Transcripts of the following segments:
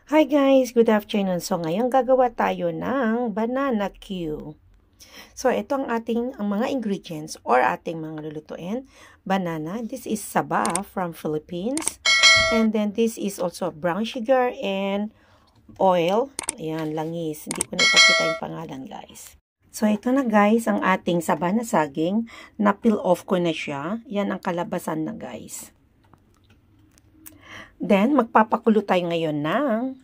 Hi guys, good afternoon. So ngayon gagawa tayo ng banana Q. So ito ang ang mga ingredients or ating mga lulutuin. Banana, this is saba from Philippines. And then this is also brown sugar and oil. Ayan, langis. Hindi ko na ipakita yung pangalan guys. So ito na guys, ang ating saba na saging. Na-peel off ko na siya. Yan ang kalabasan na guys. Then, magpapakulo tayo ngayon ng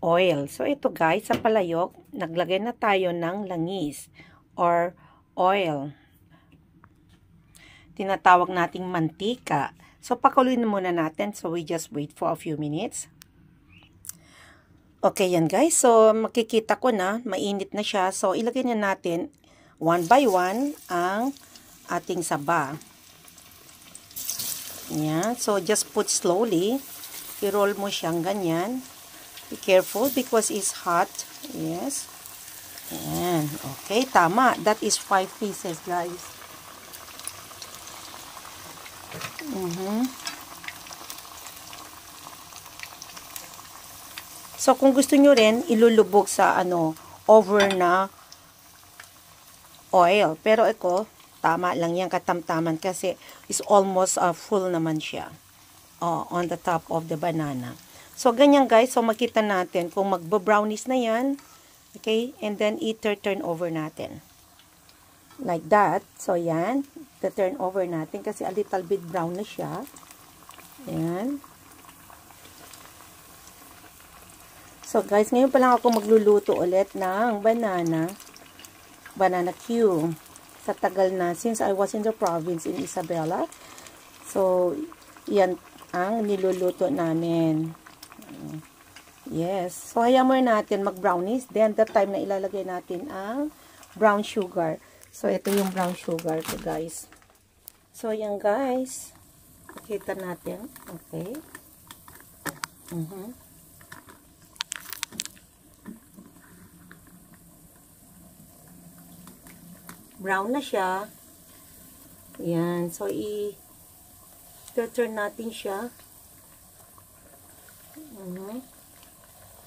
oil. So, ito guys, sa palayok, naglagay na tayo ng langis or oil. Tinatawag nating mantika. So, pakuluin muna natin. So, we just wait for a few minutes. Okay, yan guys. So, makikita ko na, mainit na siya. So, ilagay na natin one by one ang ating saba. Yan. So, just put slowly. I-roll mo siyang ganyan. Be careful because it's hot. Yes. Ayan. Okay, tama. That is 5 pieces, guys. So, kung gusto nyo rin, ilulubog sa over na oil. Pero ako, tama lang yan, katamtaman kasi is almost full naman siya on the top of the banana. So, ganyan guys. So, makita natin kung magbo-brownies na yan. Okay? And then, i-turn over natin. Like that. So, yan. I-turn over natin kasi a little bit brown na siya. Ayan. So, guys, ngayon pa lang ako magluluto ulit ng banana Q. Sa tagal na, since I was in the province in Isabela. So, yan ang niluluto namin. Yes. So, hayaan muna natin mag-brownies. Then, that time na ilalagay natin ang brown sugar. So, ito yung brown sugar ko, guys. So, yan, guys. Kita natin. Okay. Brown na siya. Yan. So, i-turn natin siya.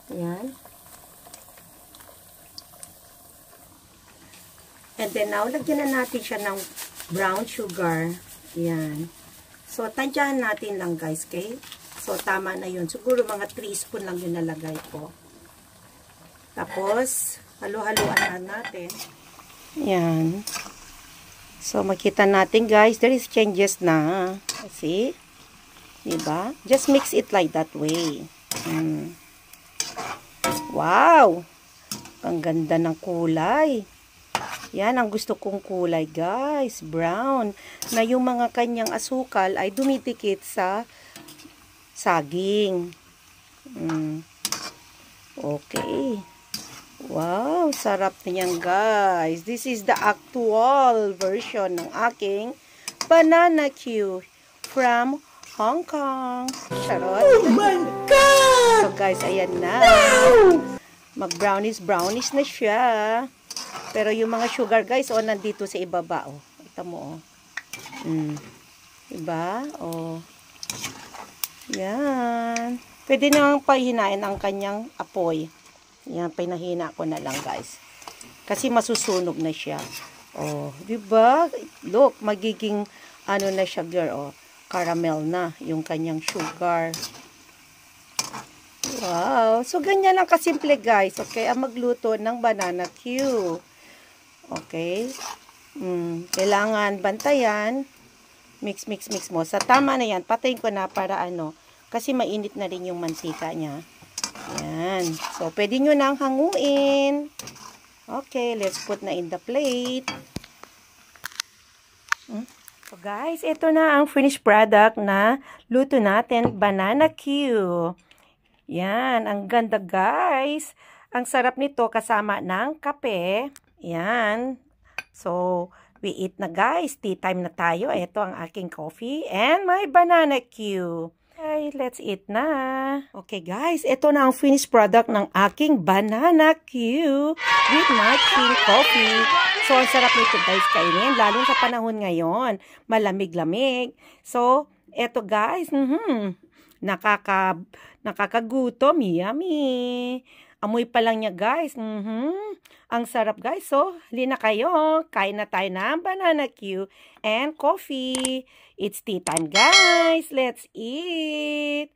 Yan. And then, now, lagyan na natin siya ng brown sugar. Yan. So, tansyahan natin lang, guys, okay? So, tama na yun. Siguro, mga 3 spoon lang yun nalagay ko. Tapos, halo-haluan na natin. Yan. So, makita natin, guys, there is changes na. See? Diba? Just mix it like that way. Wow! Ang ganda ng kulay. Yan, ang gusto kong kulay, guys. Brown. Na yung mga kanyang asukal ay dumidikit sa saging. Okay. Wow, sarap niyan, guys. This is the actual version ng aking banana Q from Hong Kong. Charot. Oh my God! So, guys, ayan na. Mag-brownies na siya. Pero yung mga sugar, guys, nandito sa ibaba, Ito mo, Diba? Yan. Pwede nang pahinain ang kanyang apoy. Yan, pinahina ko na lang, guys. Kasi masusunog na siya. Diba? Look, magiging, na siya, girl, caramel na yung kanyang sugar. Wow. So, ganyan lang kasimple, guys. Okay, ang magluto ng banana Q. Okay. Kailangan bantayan. Mix mo. Sa tama na yan. Patayin ko na para kasi mainit na rin yung mantika niya. Yan. So, pwede nyo nang hanguin. Okay, let's put na in the plate. So, guys, ito na ang finished product na luto natin, banana Q. Yan, ang ganda, guys. Ang sarap nito kasama ng kape. Yan. So, we eat na, guys. Tea time na tayo. Ito ang aking coffee and my banana Q. Okay, let's eat na. Okay, guys, ito na ang finished product ng aking banana Q with matching coffee. So, ang sarap nito, guys, kainin. Lalo sa panahon ngayon, malamig-lamig. So, eto, guys, Nakakagutom. Yummy. Amoy pa lang niya, guys. Ang sarap, guys. So, halina kayo. Kain na tayo ng banana Q and coffee. It's tea time, guys. Let's eat.